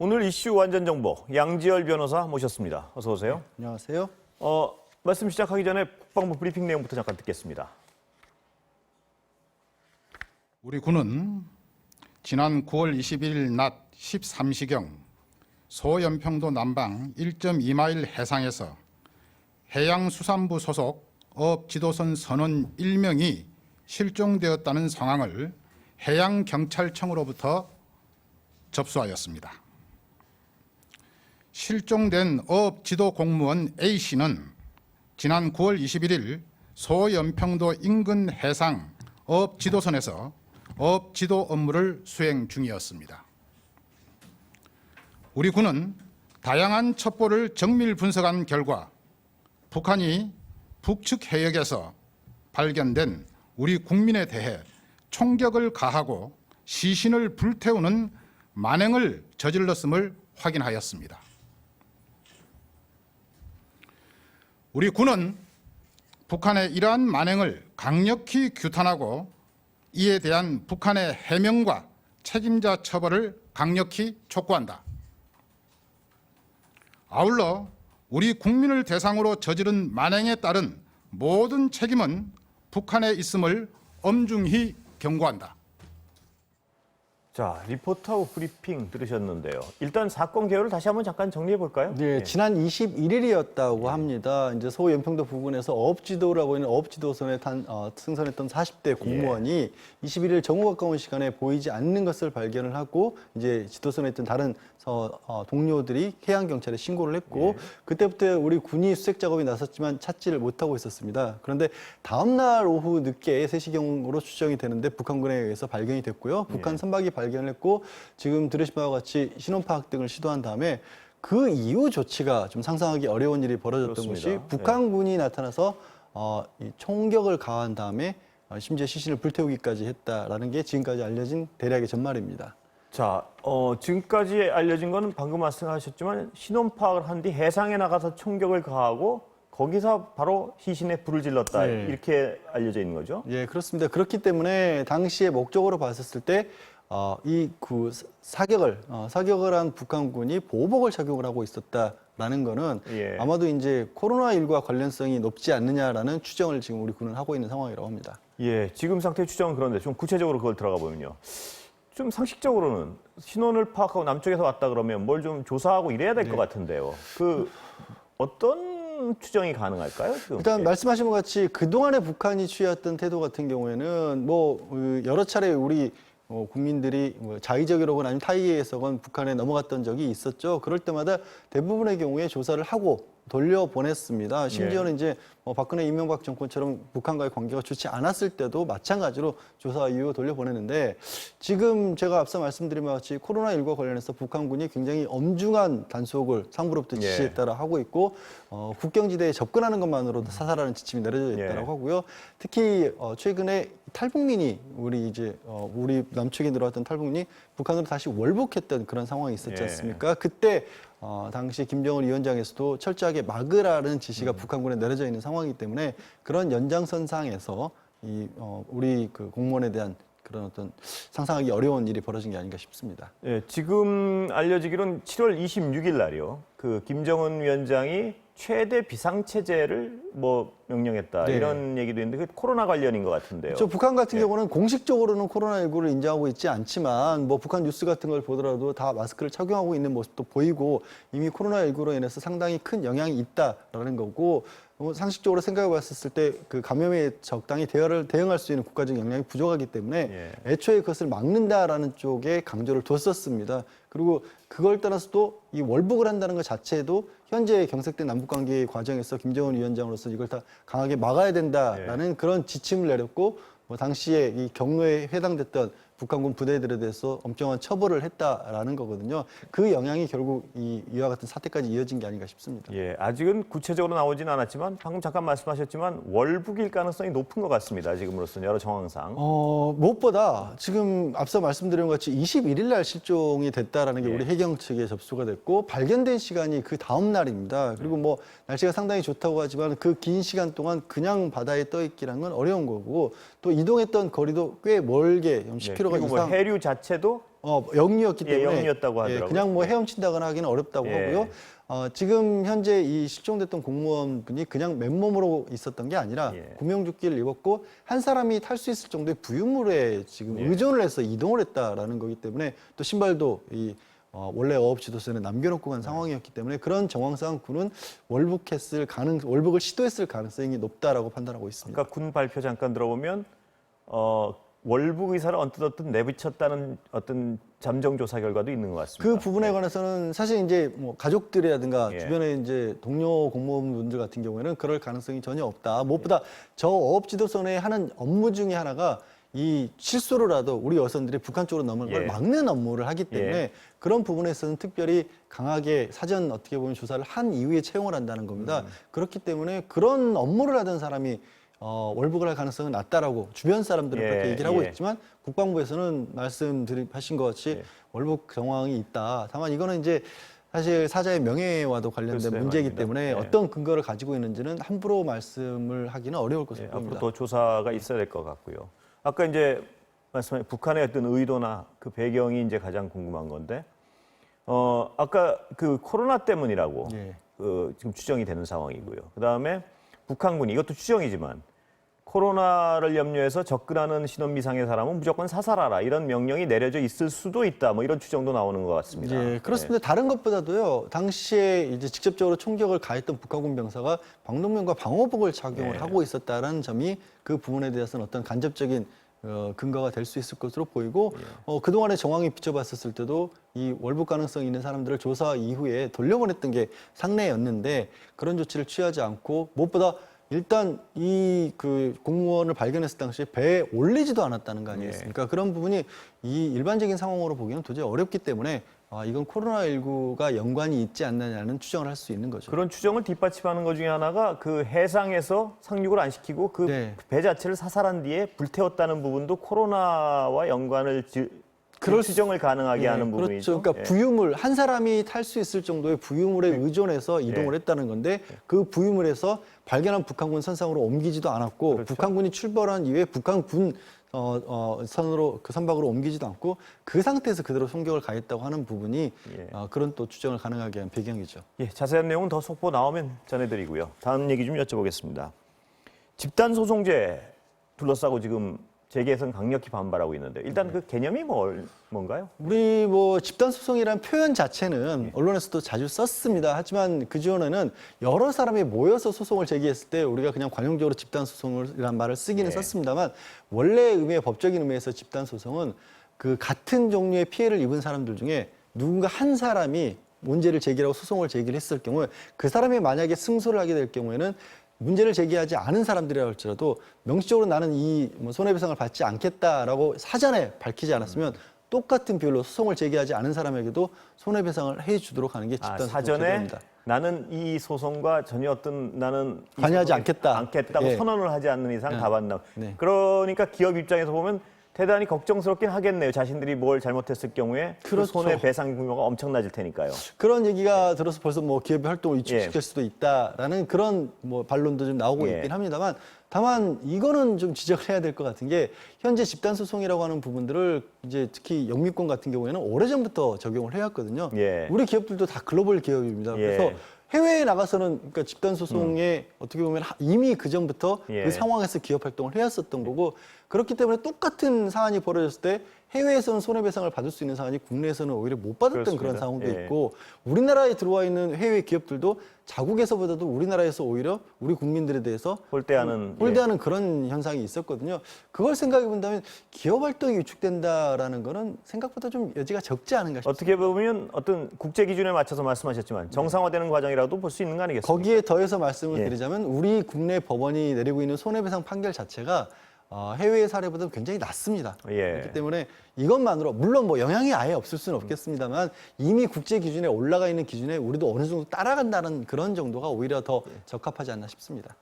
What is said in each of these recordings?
오늘 이슈 완전 정보 양지열 변호사 모셨습니다. 어서 오세요. 안녕하세요. 말씀 시작하기 전에 국방부 브리핑 내용부터 잠깐 듣겠습니다. 우리 군은 지난 9월 21일 낮 13시경 소연평도 남방 1.2마일 해상에서 해양수산부 소속 어업지도선 선원 1명이 실종되었다는 상황을 해양경찰청으로부터 접수하였습니다. 실종된 어업지도 공무원 A씨는 지난 9월 21일 소연평도 인근 해상 어업지도선에서 어업지도 업무를 수행 중이었습니다. 우리 군은 다양한 첩보를 정밀 분석한 결과 북한이 북측 해역에서 발견된 우리 국민에 대해 총격을 가하고 시신을 불태우는 만행을 저질렀음을 확인하였습니다. 우리 군은 북한의 이러한 만행을 강력히 규탄하고 이에 대한 북한의 해명과 책임자 처벌을 강력히 촉구한다. 아울러 우리 국민을 대상으로 저지른 만행에 따른 모든 책임은 북한에 있음을 엄중히 경고한다. 자, 리포터하고 브리핑 들으셨는데요. 일단 사건 개요를 다시 한번 잠깐 정리해 볼까요? 네, 지난 21일이었다고 합니다. 이제 서울연평도 부근에서 어업지도라고 하는 어업지도선에 승선했던 40대 공무원이 21일 정오 가까운 시간에 보이지 않는 것을 발견을 하고 이제 지도선에 있던 다른 동료들이 해양경찰에 신고를 했고 그때부터 우리 군이 수색 작업에 나섰지만 찾지를 못하고 있었습니다. 그런데 다음 날 오후 늦게 3시경으로 추정이 되는데 북한군에 의해서 발견이 됐고요. 북한 선박이 발견을 했고 지금 들으신 바와 같이 신원 파악 등을 시도한 다음에 그 이후 조치가 좀 상상하기 어려운 일이 벌어졌던 그렇습니다. 것이 북한군이 나타나서 이 총격을 가한 다음에 심지어 시신을 불태우기까지 했다라는 게 지금까지 알려진 대략의 전말입니다. 자, 지금까지 알려진 거는 방금 말씀하셨지만 신원 파악을 한 뒤 해상에 나가서 총격을 가하고 거기서 바로 시신에 불을 질렀다. 네. 이렇게 알려져 있는 거죠? 예, 그렇습니다. 그렇기 때문에 당시에 목적으로 봤었을 때 이 사격을 한 북한군이 보호복을 착용을 하고 있었다라는 거는 아마도 이제 코로나19와 관련성이 높지 않느냐라는 추정을 지금 우리 군은 하고 있는 상황이라고 합니다. 예, 지금 상태의 추정은 그런데 좀 구체적으로 그걸 들어가 보면요. 좀 상식적으로는 신원을 파악하고 남쪽에서 왔다 그러면 뭘 좀 조사하고 이래야 될 것 같은데요. 어떤 추정이 가능할까요? 지금? 일단 말씀하신 것 같이 그동안에 북한이 취해왔던 태도 같은 경우에는 여러 차례 우리 국민들이 자의적이로건 아니면 타의에서건 북한에 넘어갔던 적이 있었죠. 그럴 때마다 대부분의 경우에 조사를 하고 돌려보냈습니다. 심지어는 이제 박근혜 이명박 정권처럼 북한과의 관계가 좋지 않았을 때도 마찬가지로 조사 이후 돌려보냈는데 지금 제가 앞서 말씀드린 바와 같이 코로나19와 관련해서 북한군이 굉장히 엄중한 단속을 상부로부터 지시했다라 하고 있고 국경지대에 접근하는 것만으로도 사살하는 지침이 내려져 있다고 하고요. 특히 최근에 탈북민이 우리 남측에 들어왔던 탈북민이 북한으로 다시 월북했던 그런 상황이 있었지 않습니까? 그때 당시 김정은 위원장에서도 철저하게 막으라는 지시가 북한군에 내려져 있는 상황이기 때문에 그런 연장선상에서 우리 그 공무원에 대한 그런 어떤 상상하기 어려운 일이 벌어진 게 아닌가 싶습니다. 예, 지금 알려지기로는 7월 26일 날이요. 그 김정은 위원장이 최대 비상체제를 명령했다. 네. 이런 얘기도 있는데 그 코로나 관련인 것 같은데요. 북한 같은 경우는 공식적으로는 코로나19를 인정하고 있지 않지만 북한 뉴스 같은 걸 보더라도 다 마스크를 착용하고 있는 모습도 보이고 이미 코로나19로 인해서 상당히 큰 영향이 있다라는 거고 상식적으로 생각해 봤을 때 그 감염에 적당히 대응할 수 있는 국가적 역량이 부족하기 때문에 애초에 그것을 막는다라는 쪽에 강조를 뒀었습니다. 그리고 그걸 따라서도 이 월북을 한다는 것 자체도 현재 경색된 남북관계 과정에서 김정은 위원장으로서 이걸 다 강하게 막아야 된다라는 그런 지침을 내렸고 당시에 이 경로에 해당됐던 북한군 부대들에 대해서 엄정한 처벌을 했다라는 거거든요. 그 영향이 결국 이와 같은 사태까지 이어진 게 아닌가 싶습니다. 예, 아직은 구체적으로 나오진 않았지만 방금 잠깐 말씀하셨지만 월북일 가능성이 높은 것 같습니다. 지금으로서는 여러 정황상. 무엇보다 지금 앞서 말씀드린 것 같이 21일 날 실종이 됐다라는 게 우리 해경 측에 접수가 됐고 발견된 시간이 그 다음 날입니다. 그리고 날씨가 상당히 좋다고 하지만 그 긴 시간 동안 그냥 바다에 떠 있기란 건 어려운 거고 또 이동했던 거리도 꽤 멀게 10km 그리고 이상 해류 자체도 영리였기 예, 때문에 영리였다고 하더라고요. 그냥 뭐 예. 헤엄친다거나 하기는 어렵다고 예. 하고요. 지금 현재 이 실종됐던 공무원분이 그냥 맨몸으로 있었던 게 아니라 예. 구명조끼를 입었고 한 사람이 탈 수 있을 정도의 부유물에 지금 예. 의존을 해서 이동을 했다라는 거기 때문에 또 신발도 원래 어업 지도선에 남겨놓고 간 상황이었기 때문에 그런 정황상 군은 월북을 시도했을 가능성이 높다라고 판단하고 있습니다. 아까 군 발표 잠깐 들어보면 월북 의사를 언뜻 내비쳤다는 어떤 잠정 조사 결과도 있는 것 같습니다. 그 부분에 관해서는 사실 이제 뭐 가족들이라든가 예. 주변에 이제 동료 공무원분들 같은 경우에는 그럴 가능성이 전혀 없다. 무엇보다 저 어업지도선에 하는 업무 중에 하나가 이 실수로라도 우리 여선들이 북한 쪽으로 넘어가는 걸 예. 막는 업무를 하기 때문에 예. 그런 부분에서는 특별히 강하게 사전 어떻게 보면 조사를 한 이후에 채용을 한다는 겁니다. 그렇기 때문에 그런 업무를 하던 사람이 월북을 할 가능성은 낮다라고 주변 사람들은 예, 그렇게 얘기를 하고 예. 있지만 국방부에서는 말씀하신 것 같이 예. 월북 정황이 있다. 다만 이거는 이제 사실 사자의 명예와도 관련된 글쎄 문제이기 말입니다. 때문에 예. 어떤 근거를 가지고 있는지는 함부로 말씀을 하기는 어려울 것으로 예, 보입니다. 앞으로 더 조사가 있어야 될 것 같고요. 아까 이제 말씀하신 북한의 어떤 의도나 그 배경이 이제 가장 궁금한 건데, 아까 그 코로나 때문이라고 예. 지금 추정이 되는 상황이고요. 그 다음에 북한군이 이것도 추정이지만 코로나를 염려해서 접근하는 신원미상의 사람은 무조건 사살하라 이런 명령이 내려져 있을 수도 있다. 뭐 이런 추정도 나오는 것 같습니다. 예, 그렇습니다. 다른 것보다도요. 당시에 이제 직접적으로 총격을 가했던 북한군 병사가 방독면과 방호복을 착용을 예. 하고 있었다라는 점이 그 부분에 대해서는 어떤 간접적인 근거가 될 수 있을 것으로 보이고 그동안의 정황이 비춰봤었을 때도 이 월북 가능성이 있는 사람들을 조사 이후에 돌려보냈던 게 상례였는데 그런 조치를 취하지 않고 무엇보다 일단 이 그 공무원을 발견했을 당시에 배에 올리지도 않았다는 거 아니겠습니까? 그런 부분이 이 일반적인 상황으로 보기에는 도저히 어렵기 때문에 이건 코로나19가 연관이 있지 않느냐는 추정을 할 수 있는 거죠. 그런 추정을 뒷받침하는 것 중에 하나가 그 해상에서 상륙을 안 시키고 그 네. 배 자체를 사살한 뒤에 불태웠다는 부분도 코로나와 연관을 그럴 추정을 가능하게 예, 하는 부분이죠. 그렇죠. 그러니까 예. 부유물 한 사람이 탈 수 있을 정도의 부유물에 의존해서 이동을 했다는 건데 그 부유물에서 발견한 북한군 선상으로 옮기지도 않았고 그렇죠. 북한군이 출발한 이후에 북한군 선으로 그 선박으로 옮기지도 않고 그 상태에서 그대로 총격을 가했다고 하는 부분이 예. 그런 또 추정을 가능하게 한 배경이죠. 예, 자세한 내용은 더 속보 나오면 전해드리고요. 다음 얘기 좀 여쭤보겠습니다. 집단 소송제 둘러싸고 지금 재계에서는 강력히 반발하고 있는데 일단 그 개념이 뭔가요? 우리 뭐 집단 소송이라는 표현 자체는 언론에서도 자주 썼습니다. 하지만 그 전에는 여러 사람이 모여서 소송을 제기했을 때 우리가 그냥 관용적으로 집단 소송이라는 말을 쓰기는 네. 썼습니다만 원래 의미의 법적인 의미에서 집단 소송은 그 같은 종류의 피해를 입은 사람들 중에 누군가 한 사람이 문제를 제기하고 소송을 제기를 했을 경우에 그 사람이 만약에 승소를 하게 될 경우에는 문제를 제기하지 않은 사람들이라 할지라도 명시적으로 나는 이 손해배상을 받지 않겠다라고 사전에 밝히지 않았으면 똑같은 비율로 소송을 제기하지 않은 사람에게도 손해배상을 해주도록 하는 게 집단 소송 사전에 제도입니다. 나는 이 소송과 전혀 나는 이 관여하지 소송에 않겠다고 예. 선언을 하지 않는 이상 다 반납. 네. 그러니까 기업 입장에서 보면 대단히 걱정스럽긴 하겠네요. 자신들이 뭘 잘못했을 경우에 그 그렇죠. 손해배상 규모가 엄청나질 테니까요. 그런 얘기가 들어서 벌써 뭐 기업의 활동을 위축시킬 예. 수도 있다라는 그런 뭐 반론도 좀 나오고 예. 있긴 합니다만 다만 이거는 좀 지적을 해야 될 것 같은 게 현재 집단 소송이라고 하는 부분들을 이제 특히 영미권 같은 경우에는 오래전부터 적용을 해왔거든요. 예. 우리 기업들도 다 글로벌 기업입니다. 예. 그래서 해외에 나가서는 그러니까 집단 소송에 어떻게 보면 이미 그 전부터 예. 그 상황에서 기업 활동을 해왔었던 거고 그렇기 때문에 똑같은 사안이 벌어졌을 때 해외에서는 손해배상을 받을 수 있는 사안이 국내에서는 오히려 못 받았던 그렇습니다. 그런 상황도 예. 있고 우리나라에 들어와 있는 해외 기업들도 자국에서보다도 우리나라에서 오히려 우리 국민들에 대해서 홀대하는 그런 현상이 있었거든요. 그걸 생각해 본다면 기업 활동이 위축된다라는 거는 생각보다 좀 여지가 적지 않은가 싶습니다. 어떻게 보면 어떤 국제 기준에 맞춰서 말씀하셨지만 정상화되는 과정이라도 볼 수 있는 거 아니겠습니까? 거기에 더해서 말씀을 예. 드리자면 우리 국내 법원이 내리고 있는 손해배상 판결 자체가 해외 사례보다 굉장히 낮습니다. 예. 그렇기 때문에 이것만으로 물론 뭐 영향이 아예 없을 수는 없겠습니다만 이미 국제 기준에 올라가 있는 기준에 우리도 어느 정도 따라간다는 그런 정도가 오히려 더 적합하지 않나 싶습니다.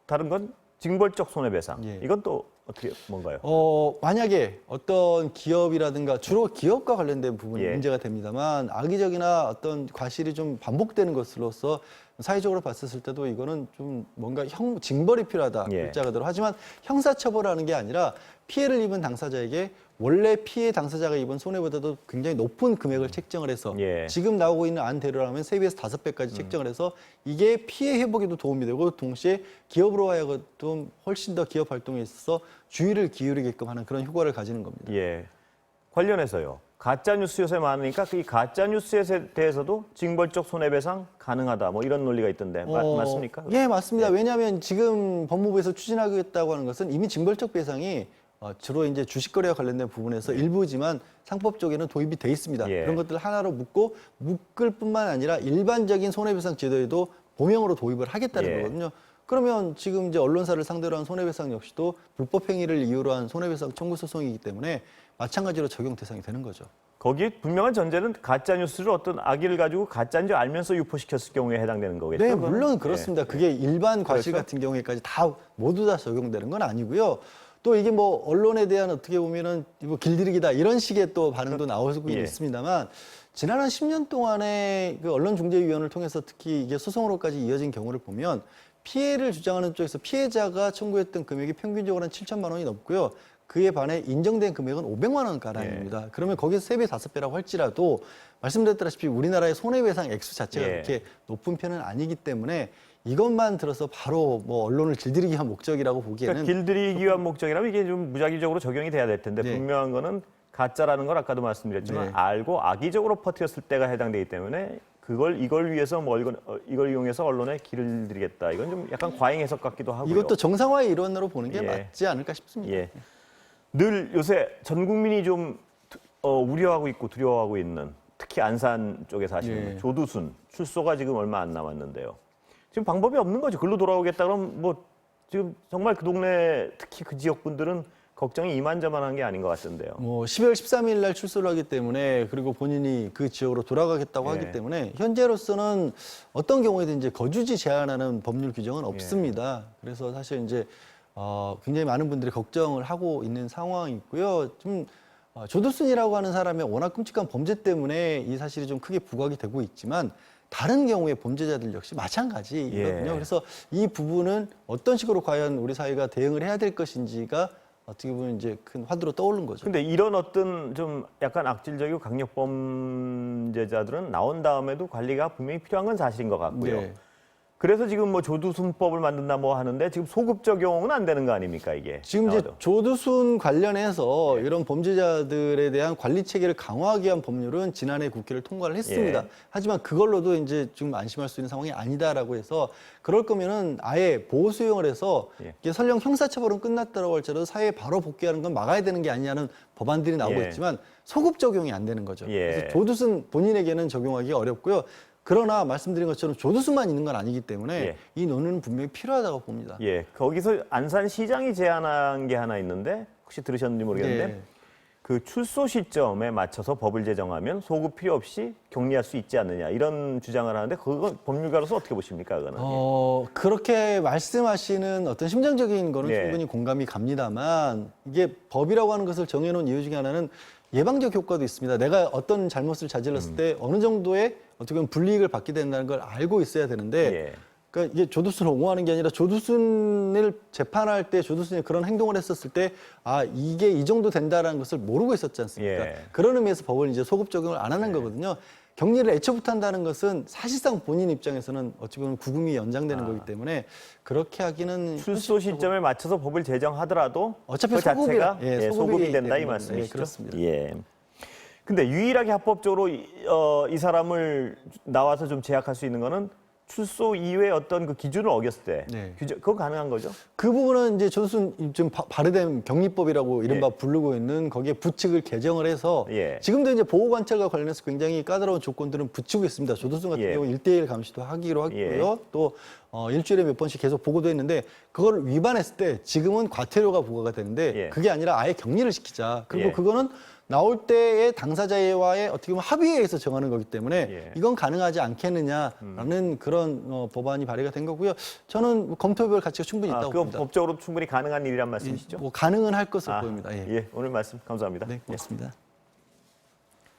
다른 건 징벌적 손해배상. 예. 이건 또 어떻게 뭔가요? 만약에 어떤 기업이라든가 주로 기업과 관련된 부분이 예. 문제가 됩니다만 악의적이나 어떤 과실이 좀 반복되는 것으로서 사회적으로 봤을 때도 이거는 좀 뭔가 징벌이 필요하다. 예. 글자 그대로. 하지만 형사처벌하는 게 아니라 피해를 입은 당사자에게 원래 피해 당사자가 입은 손해보다도 굉장히 높은 금액을 책정을 해서 예. 지금 나오고 있는 안대로라면 3배에서 5배까지 책정을 해서 이게 피해 회복에도 도움이 되고 동시에 기업으로 하여금 훨씬 더 기업 활동에 있어서 주의를 기울이게끔 하는 그런 효과를 가지는 겁니다. 예. 관련해서요. 가짜 뉴스 요새 많으니까 이 가짜 뉴스에 대해서도 징벌적 손해배상 가능하다. 뭐 이런 논리가 있던데 맞습니까? 예, 맞습니다. 왜냐하면 지금 법무부에서 추진하겠다고 하는 것은 이미 징벌적 배상이 주로 이제 주식거래와 관련된 부분에서 일부지만 상법 쪽에는 도입이 돼 있습니다. 예. 그런 것들 하나로 묶을 뿐만 아니라 일반적인 손해배상 제도에도 범용으로 도입을 하겠다는 예. 거거든요. 그러면 지금 이제 언론사를 상대로 한 손해배상 역시도 불법 행위를 이유로 한 손해배상 청구 소송이기 때문에 마찬가지로 적용 대상이 되는 거죠. 거기 분명한 전제는 가짜 뉴스를 어떤 악의를 가지고 가짜인 줄 알면서 유포시켰을 경우에 해당되는 거겠죠. 네, 그거는? 물론 그렇습니다. 예. 그게 일반 과실 그렇죠? 같은 경우에까지 모두 다 적용되는 건 아니고요. 또 이게 뭐 언론에 대한 어떻게 보면은 뭐 길들이기다 이런 식의 또 반응도 나오고 예. 있습니다만 지난 한 10년 동안에 그 언론중재위원회를 통해서 특히 이게 소송으로까지 이어진 경우를 보면 피해를 주장하는 쪽에서 피해자가 청구했던 금액이 평균적으로 한 7천만 원이 넘고요. 그에 반해 인정된 금액은 500만 원 가량입니다. 그러면 거기서 3배, 5배라고 할지라도 말씀드렸다시피 우리나라의 손해배상 액수 자체가 예. 그렇게 높은 편은 아니기 때문에 이것만 들어서 바로 뭐 언론을 길들이기 위한 목적이라고 보기에는 그러니까 길들이기 위한 목적이라면 이게 좀 무작위적으로 적용이 돼야 될 텐데 네. 분명한 거는 가짜라는 걸 아까도 말씀드렸지만 네. 알고 악의적으로 퍼뜨렸을 때가 해당되기 때문에 이걸 위해서 이걸 이용해서 언론에 길들이겠다. 이건 좀 약간 과잉 해석 같기도 하고요. 이것도 정상화의 일환으로 보는 게 예. 맞지 않을까 싶습니다. 예. 늘 요새 전 국민이 좀 우려하고 있고 두려워하고 있는 특히 안산 쪽에 사시는 예. 조두순 출소가 지금 얼마 안 남았는데요. 지금 방법이 없는 거죠. 글로 돌아오겠다 그러면 뭐 지금 정말 그 동네 특히 그 지역 분들은 걱정이 이만저만한 게 아닌 것 같은데요. 뭐 12월 13일 날 출소를 하기 때문에 그리고 본인이 그 지역으로 돌아가겠다고 예. 하기 때문에 현재로서는 어떤 경우에든지 거주지 제한하는 법률 규정은 없습니다. 그래서 사실 이제 굉장히 많은 분들이 걱정을 하고 있는 상황이고요. 좀 조두순이라고 하는 사람의 워낙 끔찍한 범죄 때문에 이 사실이 좀 크게 부각이 되고 있지만 다른 경우의 범죄자들 역시 마찬가지거든요. 예. 그래서 이 부분은 어떤 식으로 과연 우리 사회가 대응을 해야 될 것인지가 어떻게 보면 이제 큰 화두로 떠오른 거죠. 근데 이런 어떤 좀 약간 악질적이고 강력 범죄자들은 나온 다음에도 관리가 분명히 필요한 건 사실인 것 같고요. 네. 그래서 지금 뭐 조두순법을 만든다 뭐 하는데 지금 소급 적용은 안 되는 거 아닙니까 이게? 지금 이제 나와도. 조두순 관련해서 이런 범죄자들에 대한 관리 체계를 강화하기 위한 법률은 지난해 국회를 통과를 했습니다. 예. 하지만 그걸로도 이제 좀 안심할 수 있는 상황이 아니다라고 해서 그럴 거면은 아예 보호 수용을 해서 예. 이게 설령 형사처벌은 끝났다고 할지라도 사회에 바로 복귀하는 건 막아야 되는 게 아니냐는 법안들이 나오고 예. 있지만 소급 적용이 안 되는 거죠. 예. 그래서 조두순 본인에게는 적용하기가 어렵고요. 그러나 말씀드린 것처럼 조두순만 있는 건 아니기 때문에 예. 이 논의는 분명히 필요하다고 봅니다. 예, 거기서 안산시장이 제안한 게 하나 있는데 혹시 들으셨는지 모르겠는데 네. 그 출소 시점에 맞춰서 법을 제정하면 소급 필요 없이 격리할 수 있지 않느냐 이런 주장을 하는데 그건 법률가로서 어떻게 보십니까? 그거는 그렇게 말씀하시는 어떤 심정적인 거는 네. 충분히 공감이 갑니다만 이게 법이라고 하는 것을 정해놓은 이유 중에 하나는 예방적 효과도 있습니다. 내가 어떤 잘못을 저질렀을 때 어느 정도의 어떻게 보면 불이익을 받게 된다는 걸 알고 있어야 되는데 예. 그러니까 이게 조두순을 옹호하는 게 아니라 조두순을 재판할 때 조두순이 그런 행동을 했었을 때 이게 이 정도 된다라는 것을 모르고 있었지 않습니까? 예. 그런 의미에서 법을 이제 소급 적용을 안 하는 거거든요. 격리를 애초부터 한다는 것은 사실상 본인 입장에서는 어찌 보면 구금이 연장되는 거기 때문에 그렇게 하기는 출소 시점에 맞춰서 법을 제정하더라도 어차피 그 자체가 소급이라- 예, 소급이 소급이기 된다 이 때문에. 말씀이시죠? 예, 그렇습니다. 예. 근데 유일하게 합법적으로 이 사람을 나와서 좀 제약할 수 있는 거는 출소 이후에 어떤 그 기준을 어겼을 때 네. 그건 가능한 거죠? 그 부분은 이제 조두순 좀 발의된 격리법이라고 이른바 예. 부르고 있는 거기에 부칙을 개정을 해서 예. 지금도 이제 보호관찰과 관련해서 굉장히 까다로운 조건들은 붙이고 있습니다. 조두순 같은 예. 경우 1대1 감시도 하기로 하고요. 예. 또 일주일에 몇 번씩 계속 보고도 했는데 그걸 위반했을 때 지금은 과태료가 부과가 되는데 예. 그게 아니라 아예 격리를 시키자. 그리고 예. 그거는 나올 때의 당사자와의 어떻게 보면 합의에 의해서 정하는 거기 때문에 예. 이건 가능하지 않겠느냐라는 그런 법안이 발의가 된 거고요. 저는 검토해볼 가치가 충분히 있다고 그건 봅니다. 법적으로 충분히 가능한 일이란 말씀이시죠? 뭐 가능은 할 것으로 보입니다. 예. 예, 오늘 말씀 감사합니다. 네, 고맙습니다.